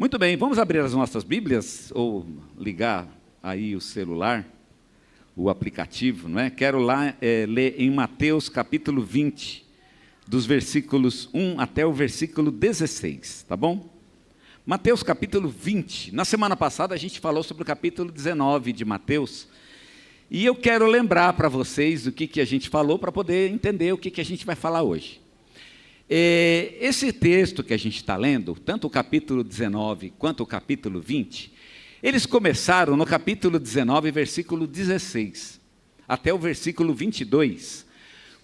Muito bem, vamos abrir as nossas Bíblias ou ligar aí o celular, o aplicativo, não é? Quero lá ler em Mateus capítulo 20, dos versículos 1 até o versículo 16, tá bom? Mateus capítulo 20, na semana passada a gente falou sobre o capítulo 19 de Mateus, e eu quero lembrar para vocês o que a gente falou para poder entender o que a gente vai falar hoje. Esse texto que a gente está lendo, tanto o capítulo 19 quanto o capítulo 20, eles começaram no capítulo 19, versículo 16, até o versículo 22,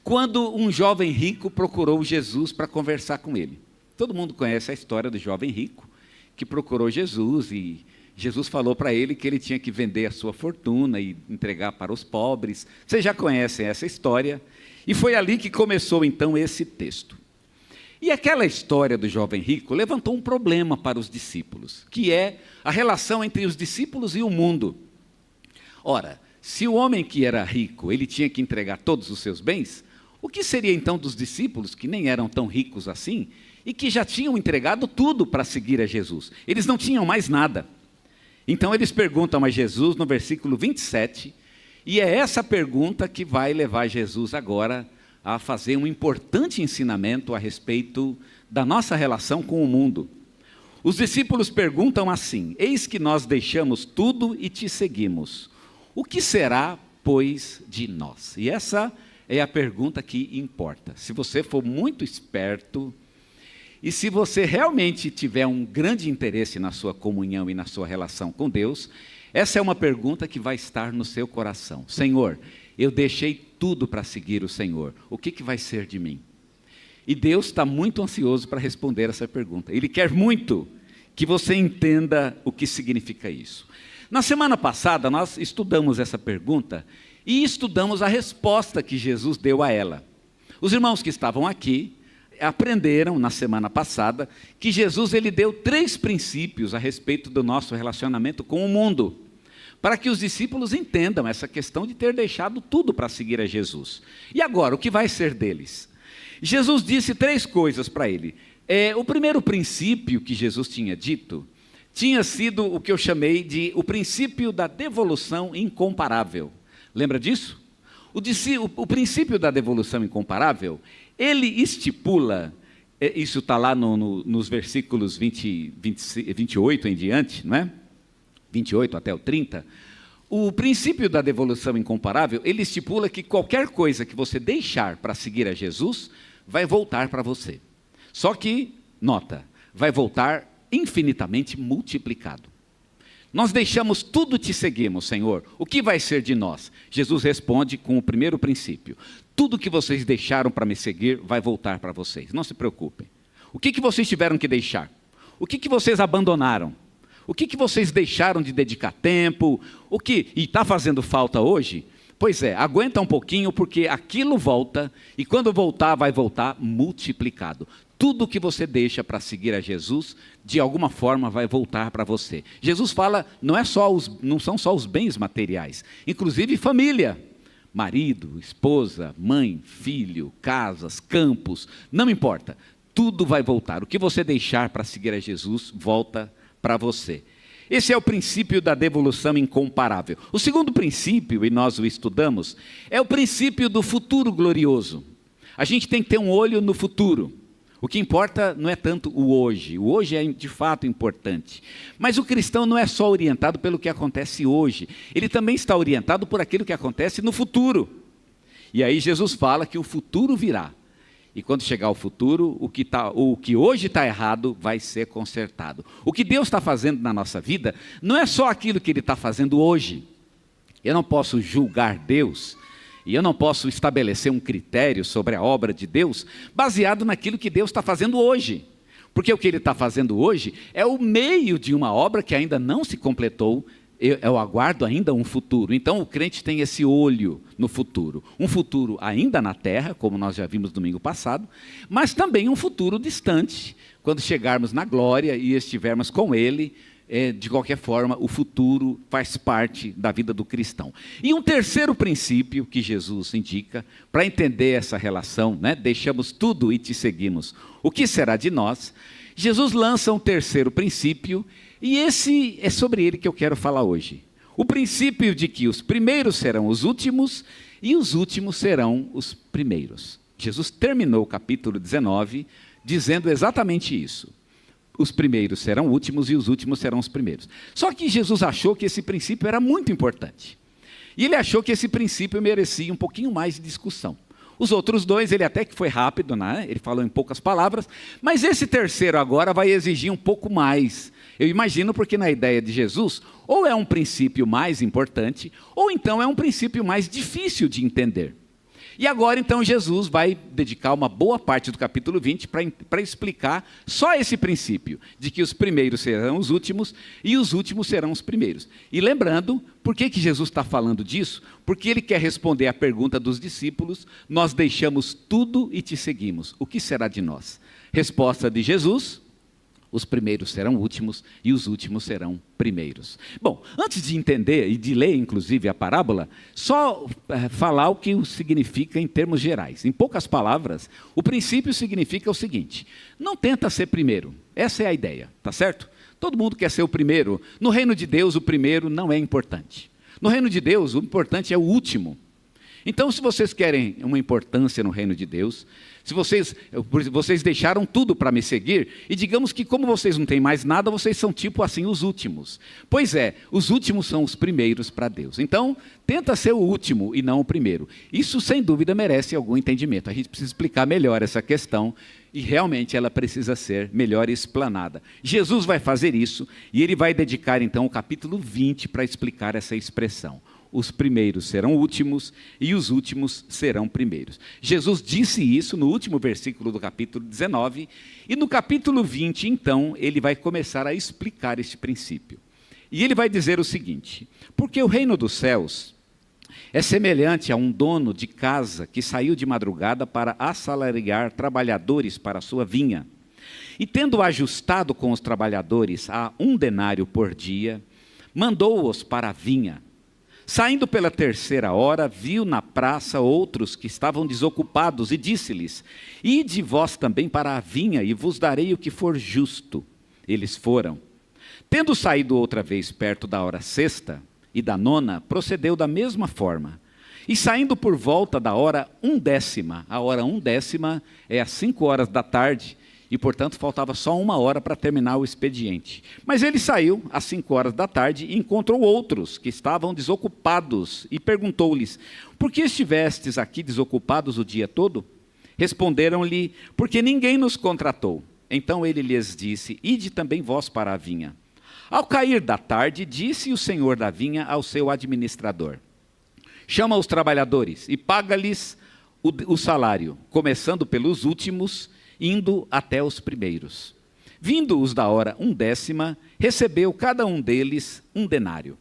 quando um jovem rico procurou Jesus para conversar com ele. Todo mundo conhece a história do jovem rico, que procurou Jesus e Jesus falou para ele que ele tinha que vender a sua fortuna e entregar para os pobres. Vocês já conhecem essa história, e foi ali que começou então esse texto. E aquela história do jovem rico levantou um problema para os discípulos, que é a relação entre os discípulos e o mundo. Ora, se o homem que era rico, ele tinha que entregar todos os seus bens, o que seria então dos discípulos, que nem eram tão ricos assim, e que já tinham entregado tudo para seguir a Jesus? Eles não tinham mais nada. Então eles perguntam a Jesus no versículo 27, e é essa pergunta que vai levar Jesus agora a fazer um importante ensinamento a respeito da nossa relação com o mundo. Os discípulos perguntam assim: eis que nós deixamos tudo e te seguimos. O que será, pois, de nós? E essa é a pergunta que importa. Se você for muito esperto, e se você realmente tiver um grande interesse na sua comunhão e na sua relação com Deus, essa é uma pergunta que vai estar no seu coração. Senhor, eu deixei tudo para seguir o Senhor, o que vai ser de mim? E Deus está muito ansioso para responder essa pergunta. Ele quer muito que você entenda o que significa isso. Na semana passada nós estudamos essa pergunta e estudamos a resposta que Jesus deu a ela. Os irmãos que estavam aqui aprenderam na semana passada que Jesus ele deu 3 princípios a respeito do nosso relacionamento com o mundo, para que os discípulos entendam essa questão de ter deixado tudo para seguir a Jesus. E agora, o que vai ser deles? Jesus disse 3 coisas para ele. O primeiro princípio que Jesus tinha dito, tinha sido o que eu chamei de o princípio da devolução incomparável. Lembra disso? O princípio da devolução incomparável, ele estipula, isso está lá nos versículos 28 em diante, não é? 28 até o 30, o princípio da devolução incomparável, ele estipula que qualquer coisa que você deixar para seguir a Jesus, vai voltar para você. Só que, nota, vai voltar infinitamente multiplicado. Nós deixamos tudo e te seguimos, Senhor. O que vai ser de nós? Jesus responde com o primeiro princípio. Tudo que vocês deixaram para me seguir, vai voltar para vocês. Não se preocupem. O que vocês tiveram que deixar? O que vocês abandonaram? O que vocês deixaram de dedicar tempo? E está fazendo falta hoje? Pois é, aguenta um pouquinho, porque aquilo volta, e quando voltar, vai voltar multiplicado. Tudo que você deixa para seguir a Jesus, de alguma forma vai voltar para você. Jesus fala, não são só os bens materiais, inclusive família. Marido, esposa, mãe, filho, casas, campos, não importa. Tudo vai voltar. O que você deixar para seguir a Jesus, volta para você. Esse é o princípio da devolução incomparável. O segundo princípio, e nós o estudamos, é o princípio do futuro glorioso. A gente tem que ter um olho no futuro. O que importa não é tanto o hoje é de fato importante. Mas o cristão não é só orientado pelo que acontece hoje, ele também está orientado por aquilo que acontece no futuro. E aí Jesus fala que o futuro virá. E quando chegar o futuro, o que hoje está errado vai ser consertado. O que Deus está fazendo na nossa vida não é só aquilo que Ele está fazendo hoje. Eu não posso julgar Deus e eu não posso estabelecer um critério sobre a obra de Deus baseado naquilo que Deus está fazendo hoje. Porque o que Ele está fazendo hoje é o meio de uma obra que ainda não se completou. Eu aguardo ainda um futuro. Então o crente tem esse olho no futuro. Um futuro ainda na terra, como nós já vimos domingo passado, mas também um futuro distante, quando chegarmos na glória e estivermos com Ele. De qualquer forma, o futuro faz parte da vida do cristão. E um terceiro princípio que Jesus indica, para entender essa relação, né? Deixamos tudo e te seguimos. O que será de nós? Jesus lança um terceiro princípio, e esse é sobre ele que eu quero falar hoje. O princípio de que os primeiros serão os últimos, e os últimos serão os primeiros. Jesus terminou o capítulo 19 dizendo exatamente isso. Os primeiros serão últimos e os últimos serão os primeiros. Só que Jesus achou que esse princípio era muito importante. E ele achou que esse princípio merecia um pouquinho mais de discussão. Os outros dois, ele até que foi rápido, né? Ele falou em poucas palavras, mas esse terceiro agora vai exigir um pouco mais. Eu imagino porque na ideia de Jesus, ou é um princípio mais importante, ou então é um princípio mais difícil de entender. E agora, então, Jesus vai dedicar uma boa parte do capítulo 20 para explicar só esse princípio, de que os primeiros serão os últimos e os últimos serão os primeiros. E lembrando, por que Jesus está falando disso? Porque ele quer responder à pergunta dos discípulos: nós deixamos tudo e te seguimos, o que será de nós? Resposta de Jesus: os primeiros serão últimos e os últimos serão primeiros. Bom, antes de entender e de ler, inclusive, a parábola, só falar o que significa em termos gerais. Em poucas palavras, o princípio significa o seguinte: não tenta ser primeiro. Essa é a ideia, tá certo? Todo mundo quer ser o primeiro. No reino de Deus, o primeiro não é importante. No reino de Deus, o importante é o último. Então, se vocês querem uma importância no reino de Deus, se vocês deixaram tudo para me seguir, e digamos que como vocês não têm mais nada, vocês são tipo assim os últimos. Pois é, os últimos são os primeiros para Deus. Então, tenta ser o último e não o primeiro. Isso, sem dúvida, merece algum entendimento. A gente precisa explicar melhor essa questão, e realmente ela precisa ser melhor explanada. Jesus vai fazer isso, e ele vai dedicar então o capítulo 20 para explicar essa expressão. Os primeiros serão últimos e os últimos serão primeiros. Jesus disse isso no último versículo do capítulo 19, e no capítulo 20, então, ele vai começar a explicar este princípio. E ele vai dizer o seguinte: porque o reino dos céus é semelhante a um dono de casa que saiu de madrugada para assalariar trabalhadores para a sua vinha. E tendo ajustado com os trabalhadores a 1 denário por dia, mandou-os para a vinha. Saindo pela 3ª hora, viu na praça outros que estavam desocupados e disse-lhes: ide vós também para a vinha e vos darei o que for justo. Eles foram. Tendo saído outra vez perto da hora 6ª e da 9ª, procedeu da mesma forma. E saindo por volta da hora 1/10, a hora 1/10 é às 5 horas da tarde, e, portanto, faltava só 1 hora para terminar o expediente. Mas ele saiu às 5 horas da tarde e encontrou outros que estavam desocupados e perguntou-lhes: por que estivestes aqui desocupados o dia todo? Responderam-lhe: porque ninguém nos contratou. Então ele lhes disse: ide também vós para a vinha. Ao cair da tarde, disse o senhor da vinha ao seu administrador: chama os trabalhadores e paga-lhes o salário, começando pelos últimos, indo até os primeiros. Vindo os da hora 1/10, recebeu cada um deles 1 denário.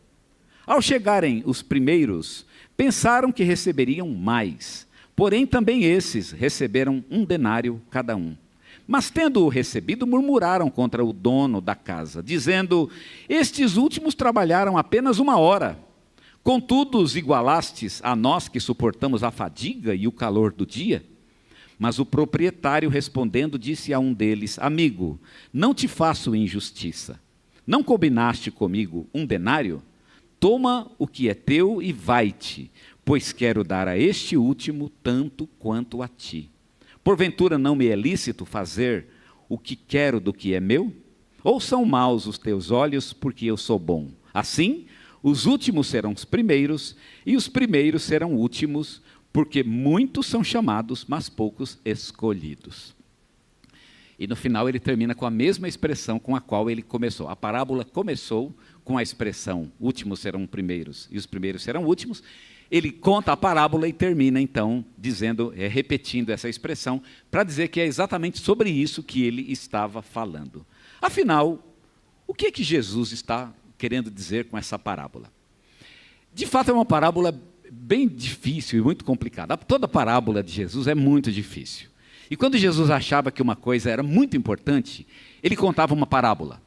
Ao chegarem os primeiros, pensaram que receberiam mais, porém também esses receberam 1 denário cada um. Mas tendo-o recebido, murmuraram contra o dono da casa, dizendo: estes últimos trabalharam apenas 1 hora. Contudo, os igualastes a nós que suportamos a fadiga e o calor do dia? Mas o proprietário, respondendo, disse a um deles: amigo, não te faço injustiça. Não combinaste comigo 1 denário? Toma o que é teu e vai-te, pois quero dar a este último tanto quanto a ti. Porventura não me é lícito fazer o que quero do que é meu? Ou são maus os teus olhos, porque eu sou bom? Assim, os últimos serão os primeiros, e os primeiros serão últimos, porque muitos são chamados, mas poucos escolhidos. E no final ele termina com a mesma expressão com a qual ele começou. A parábola começou com a expressão: últimos serão primeiros e os primeiros serão últimos. Ele conta a parábola e termina então dizendo, repetindo essa expressão, para dizer que é exatamente sobre isso que ele estava falando. Afinal, o que é que Jesus está querendo dizer com essa parábola? De fato, é uma parábola bem difícil e muito complicada. Toda parábola de Jesus é muito difícil. E quando Jesus achava que uma coisa era muito importante, ele contava uma parábola.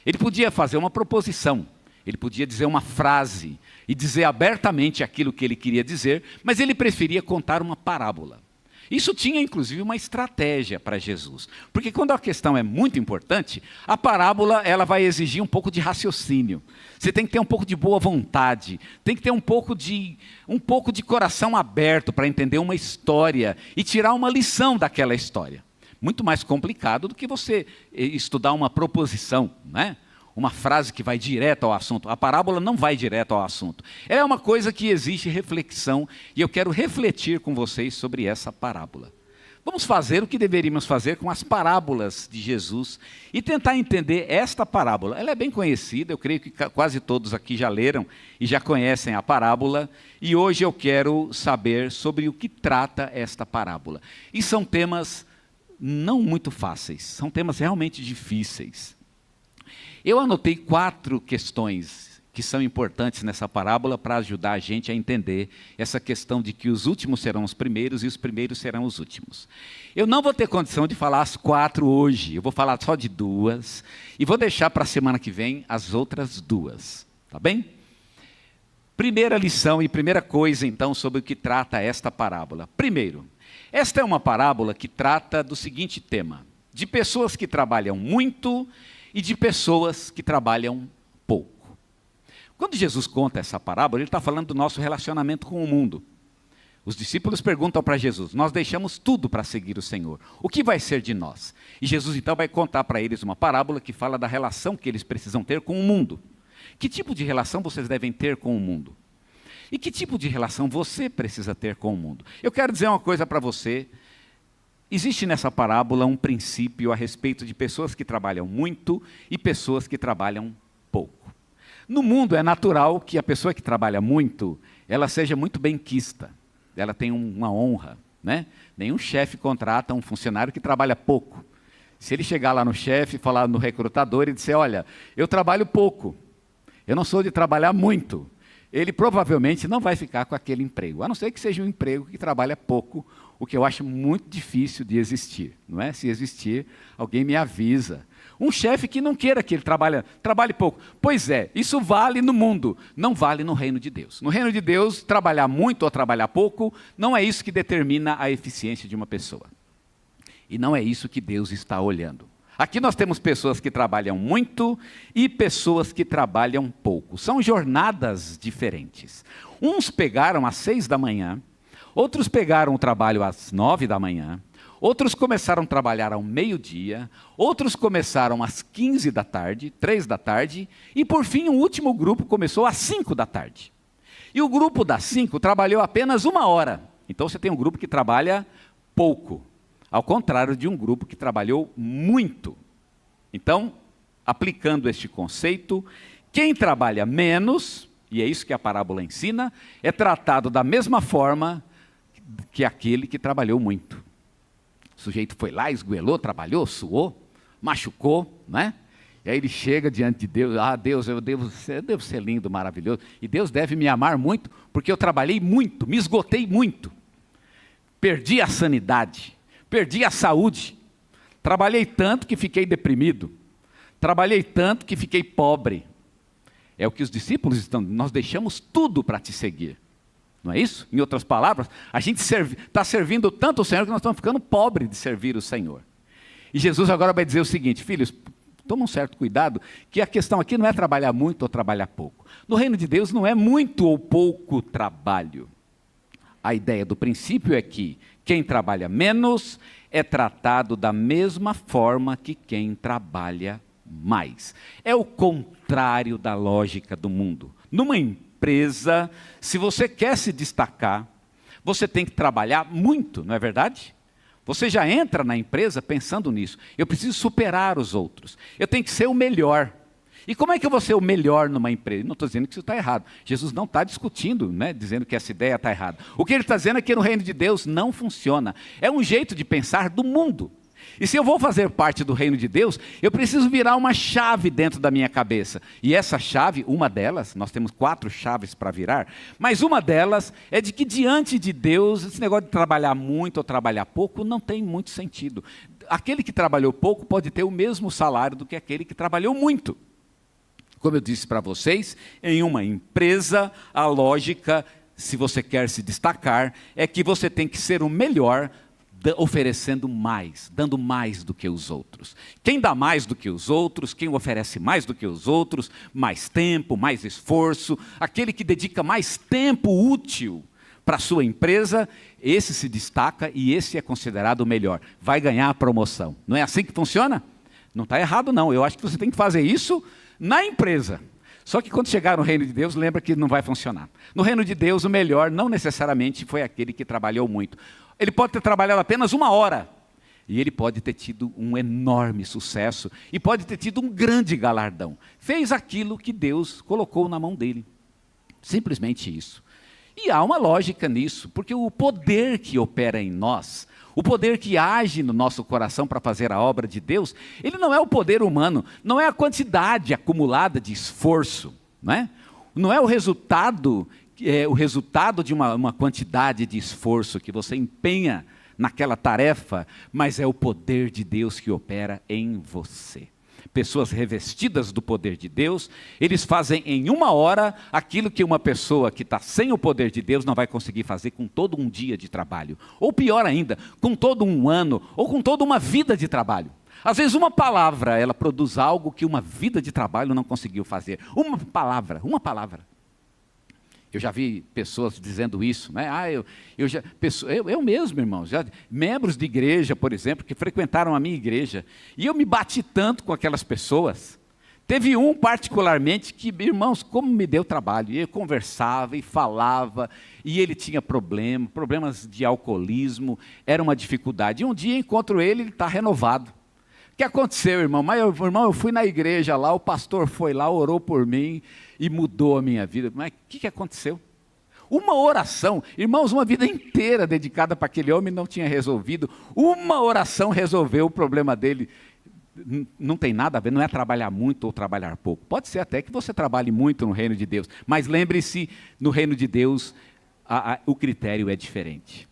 Ele podia fazer uma proposição, ele podia dizer uma frase e dizer abertamente aquilo que ele queria dizer, mas ele preferia contar uma parábola. Isso tinha, inclusive, uma estratégia para Jesus. Porque quando a questão é muito importante, a parábola ela vai exigir um pouco de raciocínio. Você tem que ter um pouco de boa vontade, tem que ter um pouco de coração aberto para entender uma história e tirar uma lição daquela história. Muito mais complicado do que você estudar uma proposição, né? Uma frase que vai direto ao assunto. A parábola não vai direto ao assunto. Ela é uma coisa que exige reflexão e eu quero refletir com vocês sobre essa parábola. Vamos fazer o que deveríamos fazer com as parábolas de Jesus e tentar entender esta parábola. Ela é bem conhecida, eu creio que quase todos aqui já leram e já conhecem a parábola. E hoje eu quero saber sobre o que trata esta parábola. E são temas não muito fáceis, são temas realmente difíceis. Eu anotei 4 questões que são importantes nessa parábola para ajudar a gente a entender essa questão de que os últimos serão os primeiros e os primeiros serão os últimos. Eu não vou ter condição de falar as 4 hoje, eu vou falar só de 2 e vou deixar para a semana que vem as outras 2, tá bem? Primeira lição e primeira coisa então sobre o que trata esta parábola. Primeiro, esta é uma parábola que trata do seguinte tema: de pessoas que trabalham muito e de pessoas que trabalham pouco. Quando Jesus conta essa parábola, ele está falando do nosso relacionamento com o mundo. Os discípulos perguntam para Jesus: nós deixamos tudo para seguir o Senhor, o que vai ser de nós? E Jesus então vai contar para eles uma parábola que fala da relação que eles precisam ter com o mundo. Que tipo de relação vocês devem ter com o mundo? E que tipo de relação você precisa ter com o mundo? Eu quero dizer uma coisa para você. Existe nessa parábola um princípio a respeito de pessoas que trabalham muito e pessoas que trabalham pouco. No mundo é natural que a pessoa que trabalha muito, ela seja muito benquista, ela tem uma honra, né? Nenhum chefe contrata um funcionário que trabalha pouco. Se ele chegar lá no chefe, falar no recrutador e disser: olha, eu trabalho pouco, eu não sou de trabalhar muito, ele provavelmente não vai ficar com aquele emprego, a não ser que seja um emprego que trabalha pouco, o que eu acho muito difícil de existir, não é? Se existir, alguém me avisa. Um chefe que não queira que ele trabalhe pouco. Pois é, isso vale no mundo, não vale no reino de Deus. No reino de Deus, trabalhar muito ou trabalhar pouco, não é isso que determina a eficiência de uma pessoa. E não é isso que Deus está olhando. Aqui nós temos pessoas que trabalham muito e pessoas que trabalham pouco. São jornadas diferentes. Uns pegaram às 6 da manhã, outros pegaram o trabalho às 9 da manhã, outros começaram a trabalhar ao meio-dia, outros começaram às 15 da tarde, 3 da tarde, e por fim o último grupo começou às 5 da tarde. E o grupo das 5 trabalhou apenas 1 hora. Então você tem um grupo que trabalha pouco, ao contrário de um grupo que trabalhou muito. Então, aplicando este conceito, quem trabalha menos, e é isso que a parábola ensina, é tratado da mesma forma que aquele que trabalhou muito. O sujeito foi lá, esgoelou, trabalhou, suou, machucou, né? E aí ele chega diante de Deus: ah, Deus, eu devo ser lindo, maravilhoso, e Deus deve me amar muito, porque eu trabalhei muito, me esgotei muito, perdi a sanidade, perdi a saúde, trabalhei tanto que fiquei deprimido, trabalhei tanto que fiquei pobre. É o que os discípulos estão: nós deixamos tudo para te seguir. Não é isso? Em outras palavras, a gente está servindo tanto o Senhor que nós estamos ficando pobres de servir o Senhor. E Jesus agora vai dizer o seguinte: filhos, toma um certo cuidado, que a questão aqui não é trabalhar muito ou trabalhar pouco. No reino de Deus não é muito ou pouco trabalho. A ideia do princípio é que quem trabalha menos é tratado da mesma forma que quem trabalha mais. É o contrário da lógica do mundo. Numa empresa, se você quer se destacar, você tem que trabalhar muito, não é verdade? Você já entra na empresa pensando nisso: eu preciso superar os outros, eu tenho que ser o melhor. E como é que eu vou ser o melhor numa empresa? Não estou dizendo que isso está errado. Jesus não está discutindo, né, dizendo que essa ideia está errada. O que ele está dizendo é que no reino de Deus não funciona. É um jeito de pensar do mundo. E se eu vou fazer parte do reino de Deus, eu preciso virar uma chave dentro da minha cabeça. E essa chave, uma delas, nós temos 4 chaves para virar, mas uma delas é de que diante de Deus, esse negócio de trabalhar muito ou trabalhar pouco não tem muito sentido. Aquele que trabalhou pouco pode ter o mesmo salário do que aquele que trabalhou muito. Como eu disse para vocês, em uma empresa, a lógica, se você quer se destacar, é que você tem que ser o melhor oferecendo mais, dando mais do que os outros. Quem dá mais do que os outros, quem oferece mais do que os outros, mais tempo, mais esforço, aquele que dedica mais tempo útil para a sua empresa, esse se destaca e esse é considerado o melhor. Vai ganhar a promoção. Não é assim que funciona? Não está errado não, eu acho que você tem que fazer isso na empresa. Só que quando chegar no reino de Deus, lembra que não vai funcionar. No reino de Deus, o melhor não necessariamente foi aquele que trabalhou muito. Ele pode ter trabalhado apenas 1 hora, e ele pode ter tido um enorme sucesso, e pode ter tido um grande galardão. Fez aquilo que Deus colocou na mão dele. Simplesmente isso. E há uma lógica nisso, porque o poder que opera em nós, o poder que age no nosso coração para fazer a obra de Deus, ele não é o poder humano, não é a quantidade acumulada de esforço, não é o resultado de uma quantidade de esforço que você empenha naquela tarefa, mas é o poder de Deus que opera em você. Pessoas revestidas do poder de Deus, eles fazem em 1 hora aquilo que uma pessoa que está sem o poder de Deus não vai conseguir fazer com todo um dia de trabalho. Ou pior ainda, com todo um ano, ou com toda uma vida de trabalho. Às vezes uma palavra, ela produz algo que uma vida de trabalho não conseguiu fazer. Uma palavra. Eu já vi pessoas dizendo isso, eu mesmo, irmãos, membros de igreja, por exemplo, que frequentaram a minha igreja, e eu me bati tanto com aquelas pessoas. Teve um particularmente que, irmãos, como me deu trabalho, e eu conversava e falava, e ele tinha problemas de alcoolismo, era uma dificuldade. E um dia encontro ele está renovado. O que aconteceu, irmão? Eu fui na igreja lá, o pastor foi lá, orou por mim e mudou a minha vida. Mas o que aconteceu? Uma oração, irmãos, uma vida inteira dedicada para aquele homem não tinha resolvido. Uma oração resolveu o problema dele. Não tem nada a ver, não é trabalhar muito ou trabalhar pouco. Pode ser até que você trabalhe muito no reino de Deus, mas lembre-se, no reino de Deus, o critério é diferente.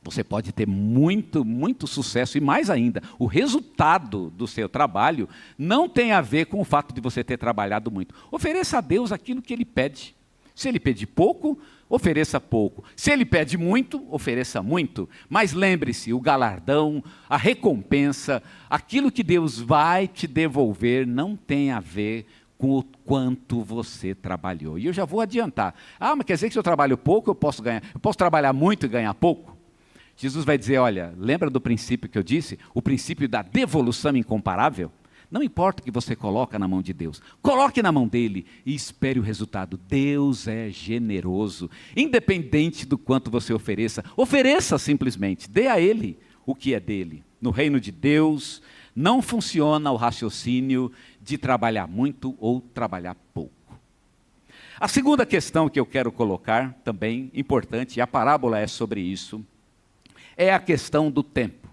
Você pode ter muito sucesso e mais ainda, o resultado do seu trabalho não tem a ver com o fato de você ter trabalhado muito. Ofereça a Deus aquilo que Ele pede. Se Ele pede pouco, ofereça pouco. Se Ele pede muito, ofereça muito. Mas lembre-se, o galardão, a recompensa, aquilo que Deus vai te devolver não tem a ver com o quanto você trabalhou. E eu já vou adiantar. Mas quer dizer que se eu trabalho pouco, eu posso trabalhar muito e ganhar pouco? Jesus vai dizer, olha, lembra do princípio que eu disse? O princípio da devolução incomparável? Não importa o que você coloca na mão de Deus, coloque na mão dele e espere o resultado. Deus é generoso, independente do quanto você ofereça simplesmente, dê a ele o que é dele. No reino de Deus, não funciona o raciocínio de trabalhar muito ou trabalhar pouco. A segunda questão que eu quero colocar, também importante, e a parábola é sobre isso, é a questão do tempo.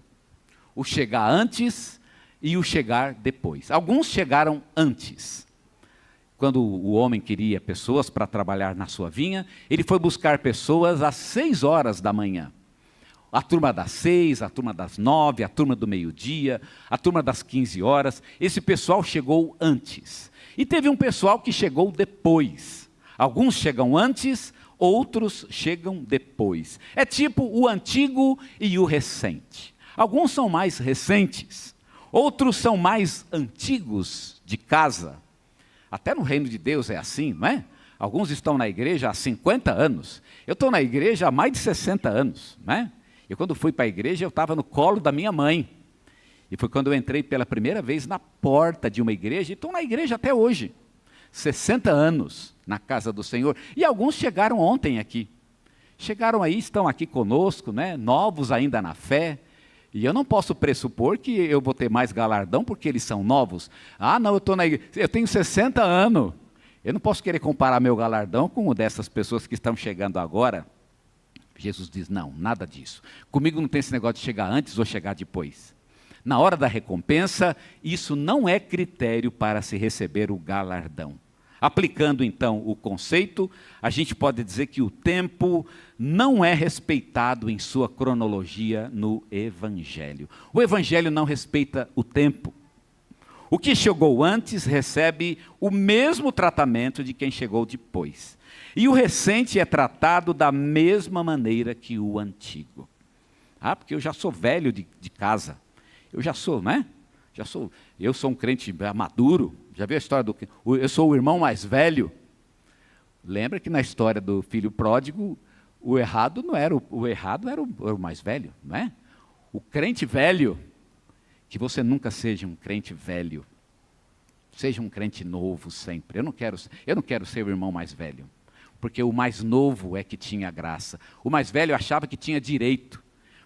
O chegar antes e o chegar depois. Alguns chegaram antes. Quando o homem queria pessoas para trabalhar na sua vinha, ele foi buscar pessoas às 6 horas da manhã. A turma das 6, a turma das 9, a turma do meio-dia, a turma das 15 horas. Esse pessoal chegou antes. E teve um pessoal que chegou depois. Alguns chegam antes, outros chegam depois. É tipo o antigo e o recente. Alguns são mais recentes, outros são mais antigos de casa. Até no reino de Deus é assim, não é? Alguns estão na igreja há 50 anos. Eu estou na igreja há mais de 60 anos, não é? Eu quando fui para a igreja, eu estava no colo da minha mãe. E foi quando eu entrei pela primeira vez na porta de uma igreja, e estou na igreja até hoje. 60 anos na casa do Senhor, e alguns chegaram ontem aqui. Chegaram aí, estão aqui conosco, novos ainda na fé, e eu não posso pressupor que eu vou ter mais galardão porque eles são novos. Não, eu estou na igreja, eu tenho 60 anos, eu não posso querer comparar meu galardão com o dessas pessoas que estão chegando agora. Jesus diz, não, nada disso. Comigo não tem esse negócio de chegar antes ou chegar depois. Na hora da recompensa, isso não é critério para se receber o galardão. Aplicando então o conceito, a gente pode dizer que o tempo não é respeitado em sua cronologia no Evangelho. O Evangelho não respeita o tempo. O que chegou antes recebe o mesmo tratamento de quem chegou depois. E o recente é tratado da mesma maneira que o antigo. Ah, porque eu já sou velho de casa. Eu já sou, né? Eu sou um crente maduro. Já viu a história eu sou o irmão mais velho. Lembra que na história do filho pródigo, o errado era o mais velho, não é? O crente velho, que você nunca seja um crente velho. Seja um crente novo sempre. Eu não quero ser o irmão mais velho, porque o mais novo é que tinha graça. O mais velho achava que tinha direito.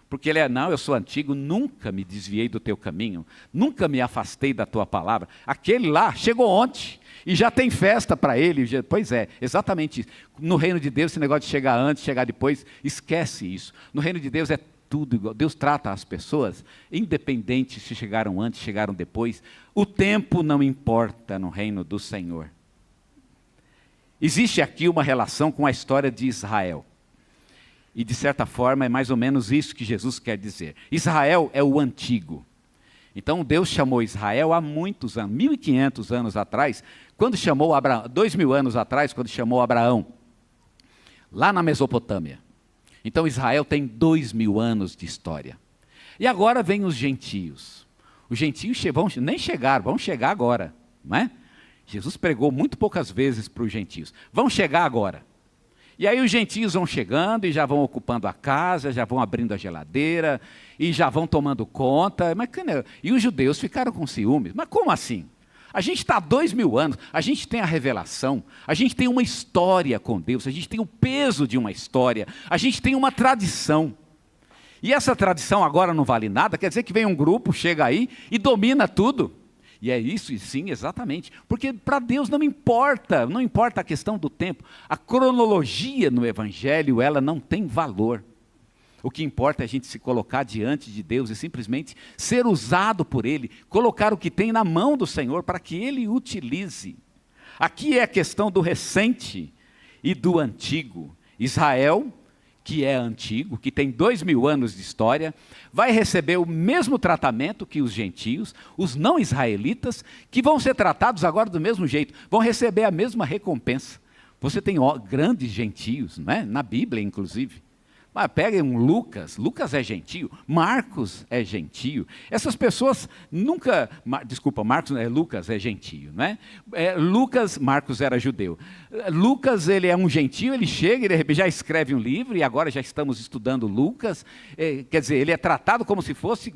Porque ele não, eu sou antigo, nunca me desviei do teu caminho, nunca me afastei da tua palavra. Aquele lá chegou ontem e já tem festa para ele. Pois é, exatamente isso. No reino de Deus, esse negócio de chegar antes, chegar depois, esquece isso. No reino de Deus é tudo igual. Deus trata as pessoas, independente se chegaram antes, chegaram depois. O tempo não importa no reino do Senhor. Existe aqui uma relação com a história de Israel. E, de certa forma, é mais ou menos isso que Jesus quer dizer. Israel é o antigo. Então, Deus chamou Israel há muitos anos, 1.500 anos atrás, quando chamou Abraão, 2.000 anos atrás, quando chamou Abraão, lá na Mesopotâmia. Então, Israel tem 2.000 anos de história. E agora vem os gentios. Os gentios nem chegaram, vão chegar agora, não é? Jesus pregou muito poucas vezes para os gentios. Vão chegar agora. E aí os gentios vão chegando e já vão ocupando a casa, já vão abrindo a geladeira, e já vão tomando conta. E os judeus ficaram com ciúmes. Mas como assim? A gente está há 2.000 anos, a gente tem a revelação, a gente tem uma história com Deus, a gente tem o peso de uma história, a gente tem uma tradição. E essa tradição agora não vale nada, quer dizer que vem um grupo, chega aí e domina tudo. E é isso, e sim, exatamente. Porque para Deus não importa a questão do tempo. A cronologia no Evangelho, ela não tem valor. O que importa é a gente se colocar diante de Deus e simplesmente ser usado por Ele, colocar o que tem na mão do Senhor para que Ele utilize. Aqui é a questão do recente e do antigo. Israel, que é antigo, que tem 2.000 anos de história, vai receber o mesmo tratamento que os gentios, os não israelitas, que vão ser tratados agora do mesmo jeito, vão receber a mesma recompensa. Você tem grandes gentios, não é? Na Bíblia, inclusive. Peguem um Lucas é gentio, Marcos é gentio. Essas pessoas nunca, Lucas é gentio, né? Marcos era judeu. Lucas, ele é um gentio, ele chega, ele já escreve um livro, e agora já estamos estudando Lucas. Quer dizer, ele é tratado como se fosse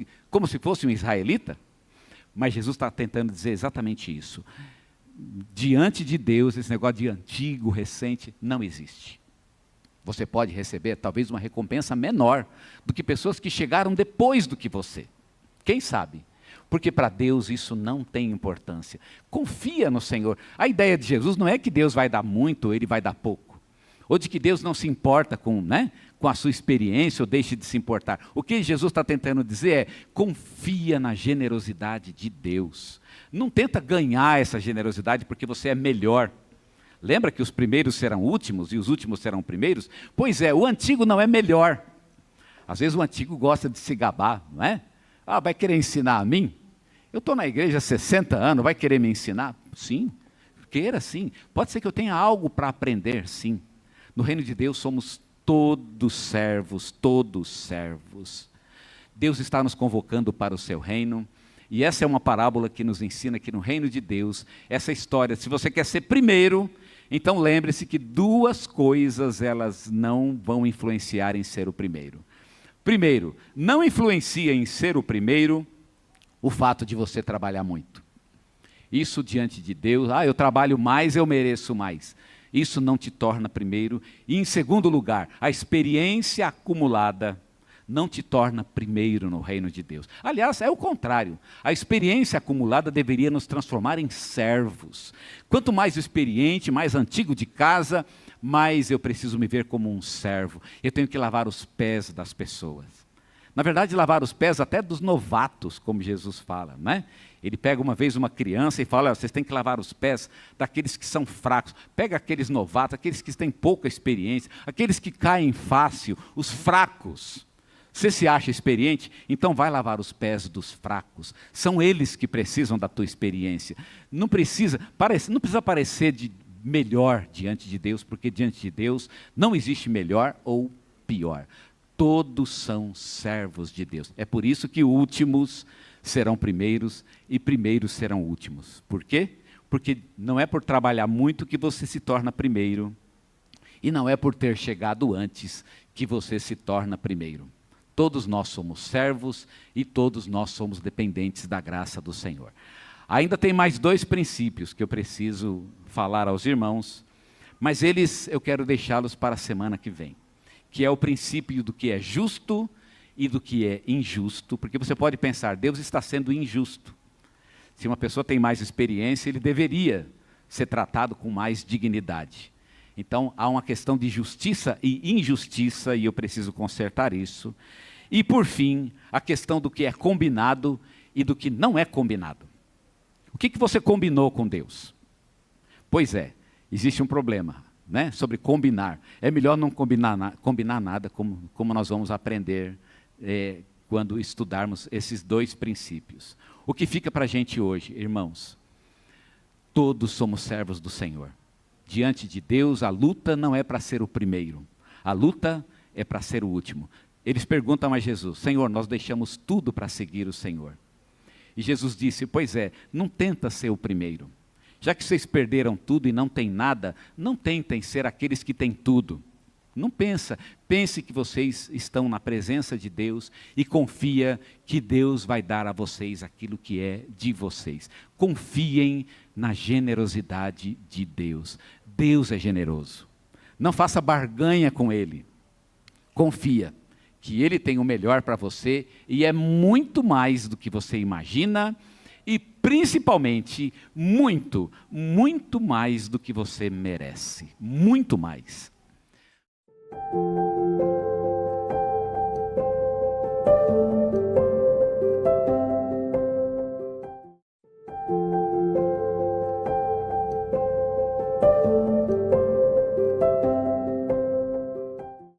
um israelita. Mas Jesus está tentando dizer exatamente isso. Diante de Deus, esse negócio de antigo, recente, não existe. Você pode receber talvez uma recompensa menor do que pessoas que chegaram depois do que você. Quem sabe? Porque para Deus isso não tem importância. Confia no Senhor. A ideia de Jesus não é que Deus vai dar muito ou Ele vai dar pouco. Ou de que Deus não se importa com a sua experiência ou deixe de se importar. O que Jesus está tentando dizer é, confia na generosidade de Deus. Não tenta ganhar essa generosidade porque você é melhor. Lembra que os primeiros serão últimos e os últimos serão primeiros? Pois é, o antigo não é melhor. Às vezes o antigo gosta de se gabar, não é? Vai querer ensinar a mim? Eu estou na igreja há 60 anos, vai querer me ensinar? Sim, queira sim. Pode ser que eu tenha algo para aprender, sim. No reino de Deus somos todos servos, todos servos. Deus está nos convocando para o seu reino. E essa é uma parábola que nos ensina que no reino de Deus, essa história, se você quer ser primeiro, então lembre-se que duas coisas elas não vão influenciar em ser o primeiro. Primeiro, não influencia em ser o primeiro o fato de você trabalhar muito. Isso diante de Deus, eu trabalho mais, eu mereço mais. Isso não te torna primeiro. E em segundo lugar, a experiência acumulada não te torna primeiro no reino de Deus. Aliás, é o contrário. A experiência acumulada deveria nos transformar em servos. Quanto mais experiente, mais antigo de casa, mais eu preciso me ver como um servo. Eu tenho que lavar os pés das pessoas. Na verdade, lavar os pés até dos novatos, como Jesus fala, né? Ele pega uma vez uma criança e fala, vocês têm que lavar os pés daqueles que são fracos. Pega aqueles novatos, aqueles que têm pouca experiência, aqueles que caem fácil, os fracos. Você se acha experiente? Então vai lavar os pés dos fracos. São eles que precisam da tua experiência. Não precisa parecer de melhor diante de Deus, porque diante de Deus não existe melhor ou pior. Todos são servos de Deus. É por isso que últimos serão primeiros e primeiros serão últimos. Por quê? Porque não é por trabalhar muito que você se torna primeiro. E não é por ter chegado antes que você se torna primeiro. Todos nós somos servos e todos nós somos dependentes da graça do Senhor. Ainda tem mais 2 princípios que eu preciso falar aos irmãos, mas eu quero deixá-los para a semana que vem, que é o princípio do que é justo e do que é injusto, porque você pode pensar, Deus está sendo injusto. Se uma pessoa tem mais experiência, ele deveria ser tratado com mais dignidade. Então, há uma questão de justiça e injustiça, e eu preciso consertar isso. E, por fim, a questão do que é combinado e do que não é combinado. O que você combinou com Deus? Pois é, existe um problema, né, sobre combinar. É melhor não combinar nada, como nós vamos aprender quando estudarmos esses 2 princípios. O que fica para a gente hoje, irmãos? Todos somos servos do Senhor. Diante de Deus, a luta não é para ser o primeiro. A luta é para ser o último. Eles perguntam a Jesus, Senhor, nós deixamos tudo para seguir o Senhor. E Jesus disse, pois é, não tenta ser o primeiro. Já que vocês perderam tudo e não têm nada, não tentem ser aqueles que têm tudo. Não pense que vocês estão na presença de Deus e confia que Deus vai dar a vocês aquilo que é de vocês. Confiem na generosidade de Deus. Deus é generoso. Não faça barganha com Ele. Confia que Ele tem o melhor para você e é muito mais do que você imagina e principalmente muito, muito mais do que você merece. Muito mais.